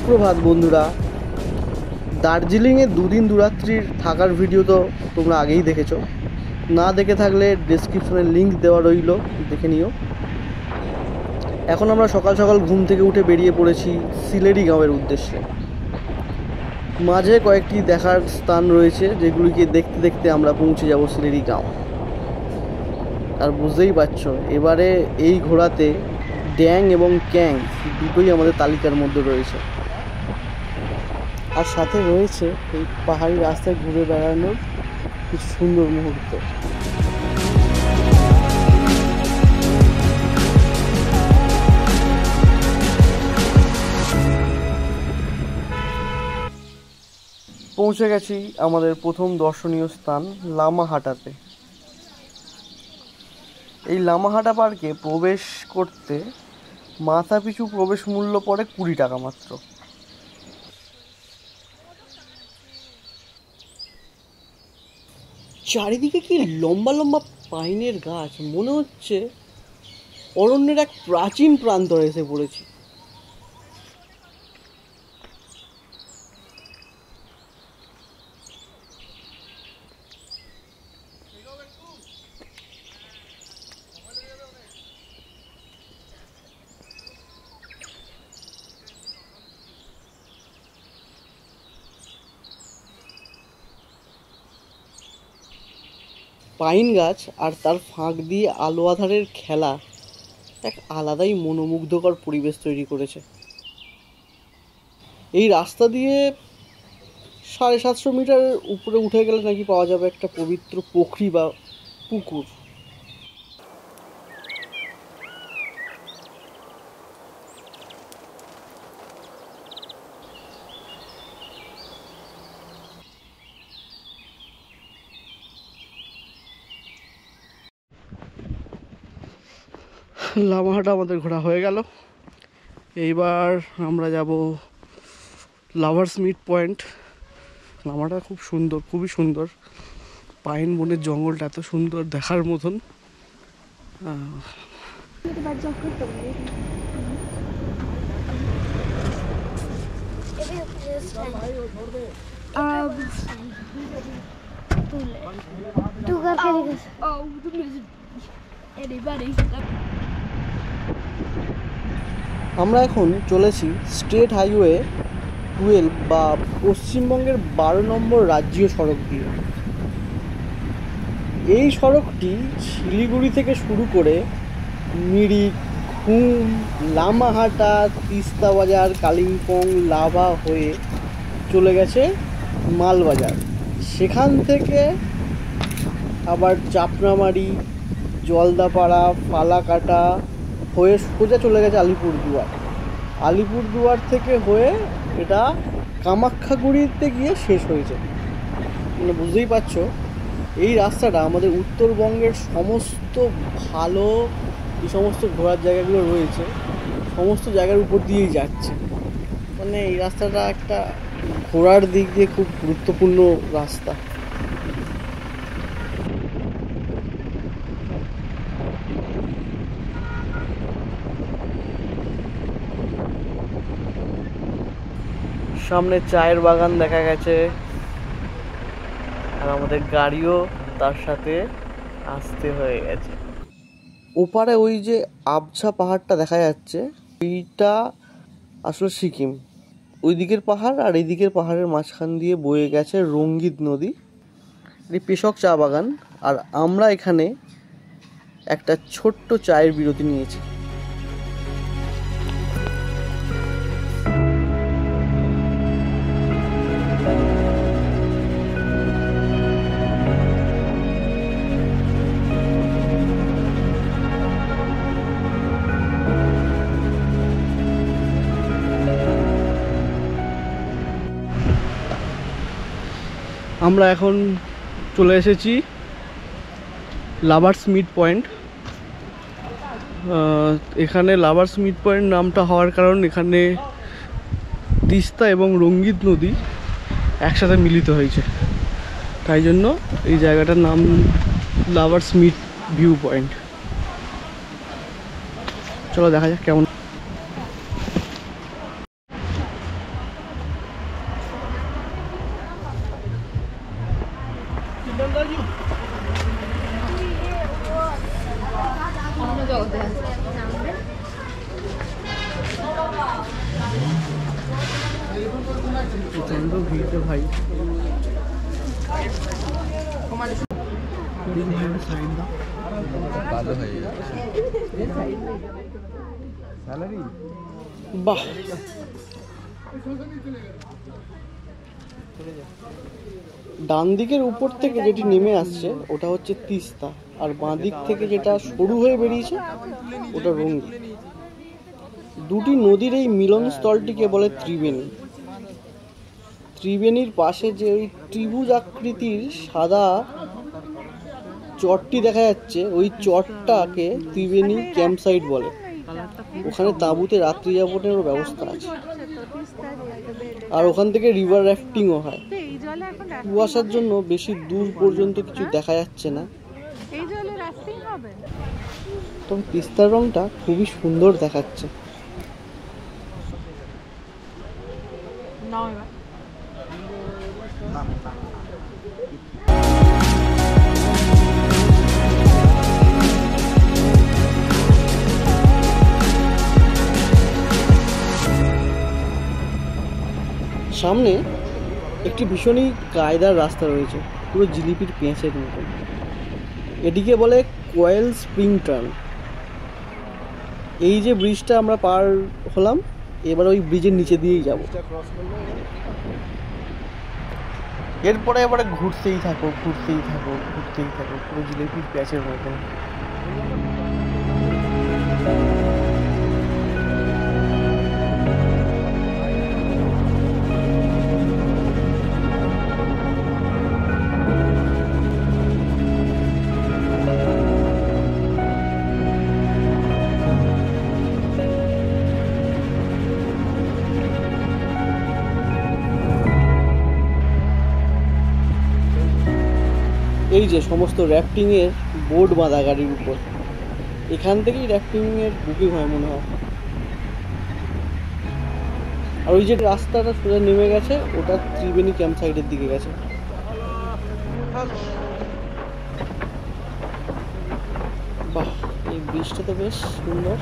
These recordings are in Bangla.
সুপ্রভাত বন্ধুরা। দার্জিলিংয়ে দুদিন দুরাত্রির থাকার ভিডিও তো তোমরা আগেই দেখেছো, না দেখে থাকলে ডেসক্রিপশনে লিঙ্ক দেওয়া রইল, দেখে নিও। এখন আমরা সকাল সকাল ঘুম থেকে উঠে বেরিয়ে পড়েছি সিলেরি গাঁওয়ের উদ্দেশ্যে। মাঝে কয়েকটি দেখার স্থান রয়েছে, যেগুলিকে দেখতে দেখতে আমরা পৌঁছে যাব সিলেরি গাঁও। আর বুঝতেই পারছো, এবারে এই ঘোরাতে ড্যাং এবং ক্যাং দুটোই আমাদের তালিকার মধ্যে রয়েছে। আর সাথে রয়েছে এই পাহাড়ি রাস্তায় ঘুরে বেড়ানোর কিছু সুন্দর মুহূর্ত। পৌঁছে গেছি আমাদের প্রথম দর্শনীয় স্থান লামাহাটাতে। এই লামাহাটা পার্কে প্রবেশ করতে মাথা পিছু প্রবেশ মূল্য পড়ে 20 টাকা মাত্র। চারিদিকে কি লম্বা লম্বা পাইনের গাছ, মনে হচ্ছে অরণ্যের এক প্রাচীন প্রান্তরে এসে পড়েছি। পাইন গাছ আর তার ফাঁক দিয়ে আলো আঁধারের খেলা এক আলাদাই মনোমুগ্ধকর পরিবেশ তৈরি করেছে। এই রাস্তা দিয়ে 750 মিটার উপরে উঠে গেলে নাকি পাওয়া যাবে একটা পবিত্র পুকুরি বা পুকুর। লামাহাটা আমাদের ঘোরা হয়ে গেল। এইবার আমরা যাব লাভার্স মিট পয়েন্ট। লামাটা খুব সুন্দর, খুবই সুন্দর। পাইন বনের জঙ্গলটা এত সুন্দর, দেখার মতন। আমরা এখন চলেছি স্টেট হাইওয়ে 12 বা পশ্চিমবঙ্গের 12 নম্বর রাজ্যীয় সড়ক দিয়ে। এই সড়কটি শিলিগুড়ি থেকে শুরু করে মিরিক, ঘুম, লামাহাটা, তিস্তা বাজার, কালিম্পং, লাভা হয়ে চলে গেছে মালবাজার। সেখান থেকে আবার চাপড়ামারি, জলদাপাড়া, ফালাকাটা হয়ে সোজা চলে গেছে আলিপুরদুয়ার। আলিপুরদুয়ার থেকে হয়ে এটা কামাখ্যাগুড়িতে গিয়ে শেষ হয়েছে। মানে বুঝতেই পারছো, এই রাস্তাটা আমাদের উত্তরবঙ্গের সমস্ত ভালো যে সমস্ত ঘোরার জায়গাগুলো রয়েছে সমস্ত জায়গার উপর দিয়েই যাচ্ছে। মানে এই রাস্তাটা একটা ঘোরার দিক দিয়ে খুব গুরুত্বপূর্ণ রাস্তা। সামনে চায়ের বাগান দেখা গেছে, আর আমাদের গাড়িও তার সাথে আসতে হয়ে গেছে। ওপারে ওই যে আবছা পাহাড়টা দেখা যাচ্ছে, এইটা আসলে সিকিম। ওই দিকের পাহাড় আর এই দিকের পাহাড়ের মাঝখান দিয়ে বয়ে গেছে রঙ্গিত নদী। এই পেশক চা বাগান। আর আমরা এখানে একটা ছোট্ট চায়ের বিরতি নিয়েছি। আমরা এখন চলে এসেছি লাভার্স মিট পয়েন্ট। এখানে লাভার্স মিট পয়েন্ট নামটা হওয়ার কারণ এখানে তিস্তা এবং রঙ্গিত নদী একসাথে মিলিত হয়েছে, তাই জন্য এই জায়গাটার নাম লাভার্স মিট ভিউ পয়েন্ট। চলো দেখা যাক কেমন। প্রচন্ড ভিড় ভাই। বাহ, ডান দিকের উপর থেকে যেটি নেমে আসছে ওটা হচ্ছে তিস্তা, আর বাঁ দিক থেকে যেটা সরু হয়ে বেরিয়েছে ওটা রঙ্গি। দুটি নদীর এই মিলনস্থলটিকে বলে ত্রিবেণী। ত্রিবেণীর পাশে যে ওই ত্রিভুজ আকৃতির সাদা চটটি দেখা যাচ্ছে, ওই চটটাকে ত্রিবেণী ক্যাম্প সাইট বলে। ওখানে তাঁবুতে রাত্রি যাপনেরও ব্যবস্থা আছে, আর ওখান থেকে রিভার রাফটিংও হয়। কুয়াশার জন্য বেশি দূর পর্যন্ত কিছু দেখা যাচ্ছে না, তবে তিস্তার রংটা খুবই সুন্দর দেখাচ্ছে। সামনে একটি ভীষণই কায়দার রাস্তা রয়েছে, পুরো জিলিপির পেঁচের মতো। এটিকে বলে কয়েল স্প্রিং টার্ন। এই যে ব্রিজটা আমরা পার হলাম, এবার ওই ব্রিজের নিচে দিয়েই যাব। এরপরে এবারে ঘুরতেই থাকো, ঘুরতেই থাকো, ঘুরতেই থাকো, পুরো জিলিপির পেঁচের মতো। এই যে সমস্ত র্যাফটিংয়ের বোর্ড বাঁধা গাড়ির উপর, এখান থেকেই র্যাফটিংয়ের বুকিং হয় মনে হয়। আর ওই যে রাস্তাটা সোজা নেমে গেছে, ওটা ত্রিবেণী ক্যাম্প সাইটের দিকে গেছে। বাহ, এই ব্রিজটা তো বেশ সুন্দর।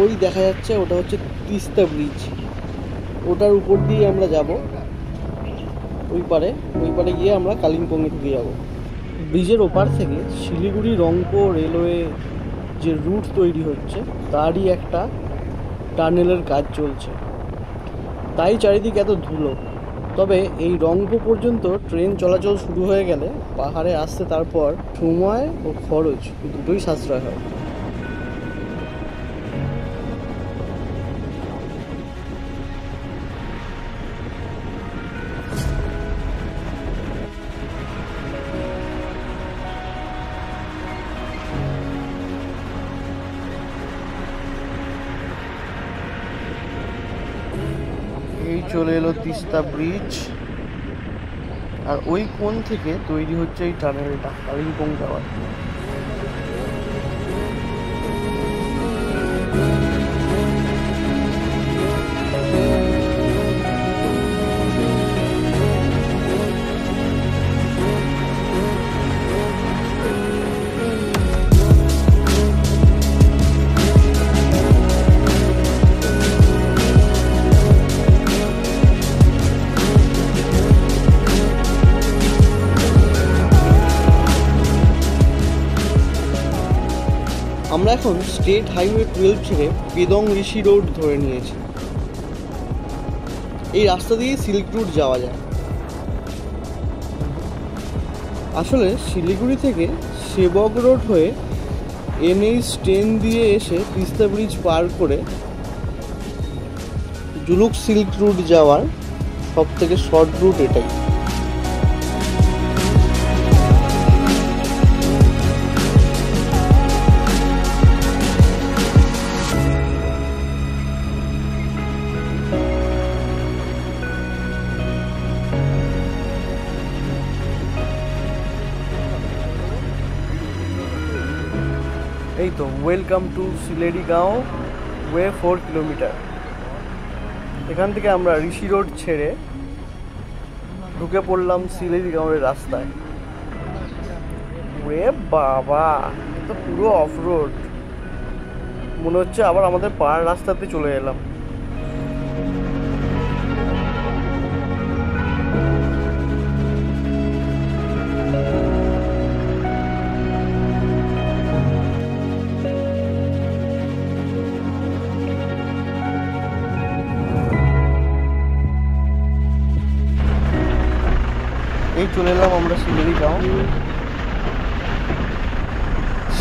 ওই দেখা যাচ্ছে ওটা হচ্ছে তিস্তা ব্রিজ, ওটার উপর দিয়ে আমরা যাব ওই পারে গিয়ে আমরা কালিম্পংয়ে ঢুকে যাব। ব্রিজের ওপার থেকে শিলিগুড়ি রংপুর রেলওয়ে যে রুট তৈরি হচ্ছে তারই একটা টানেলের কাজ চলছে, তাই চারিদিকে এত ধুলো। তবে এই রংপুর পর্যন্ত ট্রেন চলাচল শুরু হয়ে গেলে পাহাড়ে আসতে তারপর সময় ও খরচ দুটোই সাশ্রয় হয়। এই চলে এলো তিস্তা ব্রিজ, আর ওই কোণ থেকে তৈরি হচ্ছে এই টানেলটা কালিম্পং যাওয়ার। আমরা এখন স্টেট হাইওয়ে 12 ছেড়ে পেদং ঋষি রোড ধরে নিয়েছি। এই রাস্তা দিয়ে সিল্ক রুট যাওয়া যায়। আসলে শিলিগুড়ি থেকে সেবক রোড হয়ে NH10 দিয়ে এসে তিস্তা ব্রিজ পার করে জুলুক সিল্ক রুট যাওয়ার সব থেকে শর্ট রুট এটাই। এই তো ওয়েলকাম টু সিলেরি গাঁও ওয়ে 4 কিলোমিটার। এখান থেকে আমরা ঋষি রোড ছেড়ে ঢুকে পড়লাম শিলিগুড়ির রাস্তায়। ওরে বাবা, তো পুরো অফ রোড, মনে হচ্ছে আবার আমাদের পাড়ার রাস্তাতে চলে এলাম। এই চলে এলাম আমরা শিলিগুড়িগাঁও।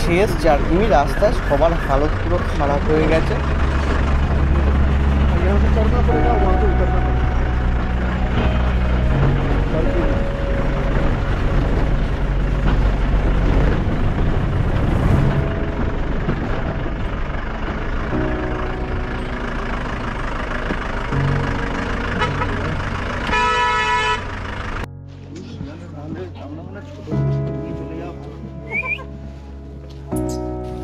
শেষ জার্নি রাস্তায় সবার হালত পুরো খারাপ হয়ে গেছে।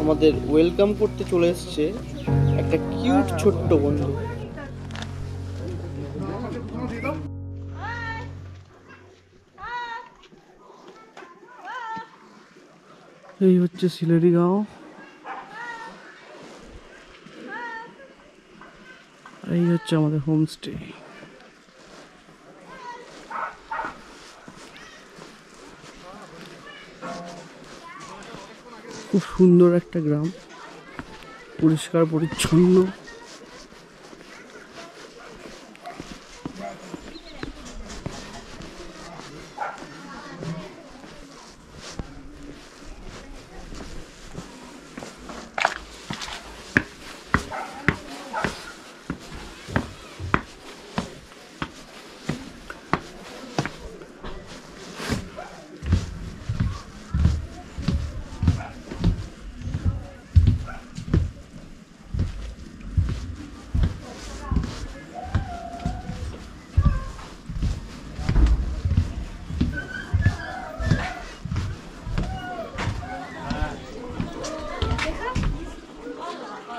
আমাদের ওয়েলকাম করতে চলে এসছে একটা কিউট ছোট্ট বন্ধু। এই হচ্ছে শিলিগুড়িগাঁও, এই হচ্ছে আমাদের হোমস্টে। খুব সুন্দর একটা গ্রাম, পরিষ্কার পরিচ্ছন্ন।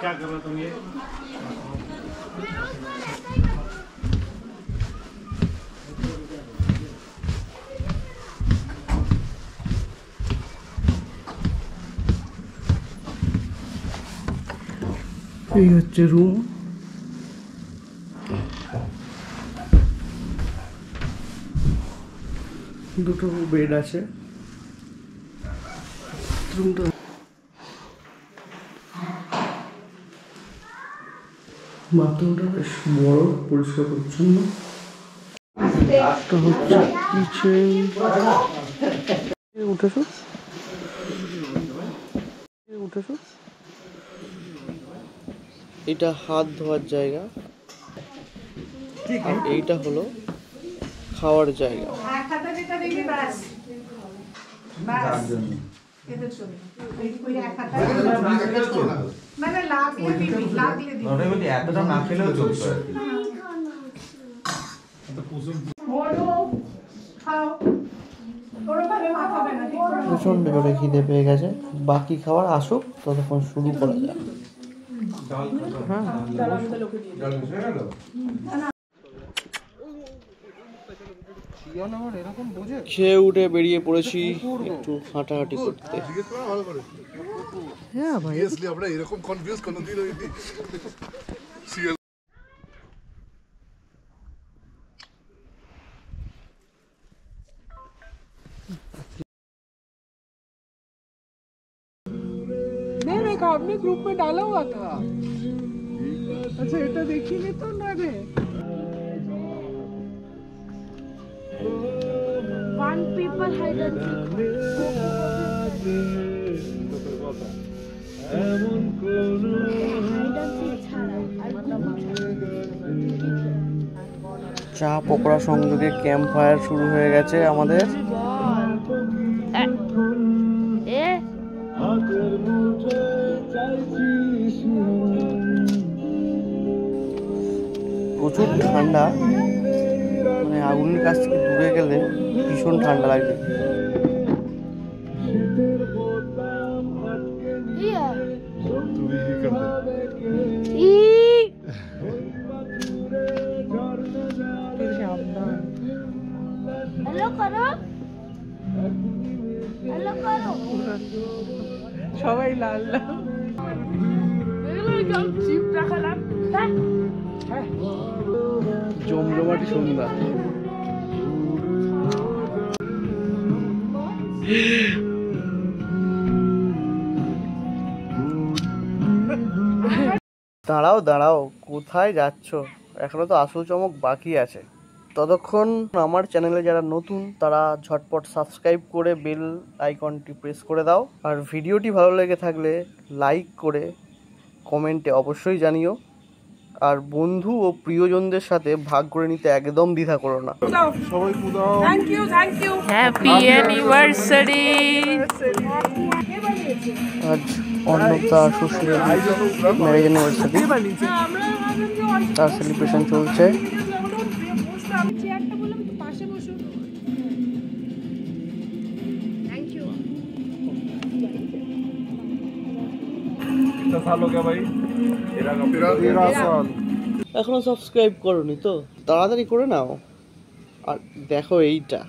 क्या कर रहे हो तुम ये? এই হচ্ছে রুম। দুটো বেড আছে। রুমটা বাথরুমটা বেশ বড়, পরিষ্কার পরিচ্ছন্ন। একটা হচ্ছে কিচেন। উঠেছো উঠেছো এটা হাত ধোয়ার জায়গা, আর এইটা হলো খাওয়ার জায়গা। প্রচন্ড জোরে খিদে পেয়ে গেছে, বাকি খাবার আসুক ততক্ষণ শুরু করা যাক। খেয়ে উঠে বেরিয়ে পড়েছি একটু হাঁটাহাঁটি করতে। হ্যাঁ ভাই, আমরা এরকম কনফিউজ কোনোদিন হইনি। आपने ग्रुप में डाला हुआ था। अच्छा এটা দেখিনি তো না রে। One people hide and seek. চা পকোড়া সংযোগে ক্যাম্প ফায়ার শুরু হয়ে গেছে আমাদের। প্রচুর ঠান্ডা, মানে আগুনের কাছ থেকে দূরে গেলে ভীষণ ঠান্ডা লাগছে। करो हेलो करो সবাই লাল লাল এগুলো কেমন চিপ রাখালাম হ্যাঁ জমজমাটি সন্ধ্যা। দাঁড়াও দাঁড়াও, কোথায় যাচ্ছ? এখনো তো আসল চমক বাকি আছে। ততক্ষণ আমার চ্যানেলে যারা নতুন তারা ঝটপট সাবস্ক্রাইব করে বেল আইকনটি প্রেস করে দাও। আর ভিডিওটি ভালো লেগে থাকলে লাইক করে কমেন্টে অবশ্যই জানিও। আর বন্ধু ও প্রিয়জনদের সাথে ভাগ করে নিতে একদম দ্বিধা করো না। সবাই কুদাও। Thank you happy anniversary. আজ অন্নদা সুশীল ম্যারেজ অ্যানিভার্সারি, তার সেলিব্রেশন চলছে। চেয়ারটা বললাম তো পাশে বসো থ্যাংক ইউ कितना साल हो गया भाई? 13 साल। এখনো সাবস্ক্রাইব করোনি তো তাড়াতাড়ি করে নাও। আর দেখো এইটা।